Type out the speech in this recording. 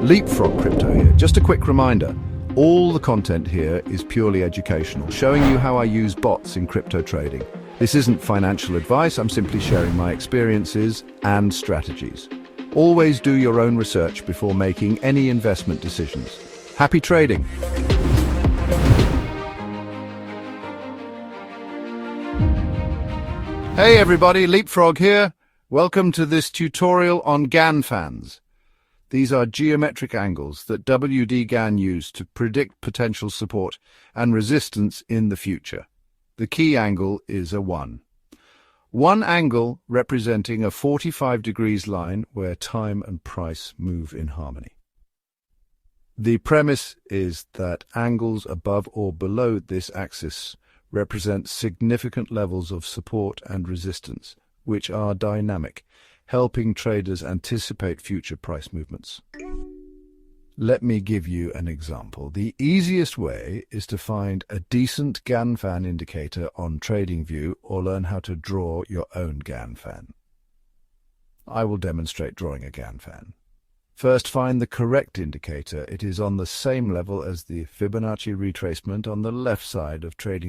LeapFrog Crypto here. Just a quick reminder, all the content here is purely educational, showing you how I use bots in crypto trading. This isn't financial advice, I'm simply sharing my experiences and strategies. Always do your own research before making any investment decisions. Happy trading! Hey everybody, LeapFrog here. Welcome to this tutorial on Gann Fans. These are geometric angles that W.D. Gann used to predict potential support and resistance in the future. The key angle is a 1. One angle representing a 45 degrees line where time and price move in harmony. The premise is that angles above or below this axis represent significant levels of support and resistance, which are dynamic, helping traders anticipate future price movements. Let me give you an example. The easiest way is to find a decent Gann Fan indicator on TradingView or learn how to draw your own Gann Fan. I will demonstrate drawing a Gann Fan. First, find the correct indicator. It is on the same level as the Fibonacci retracement on the left side of TradingView.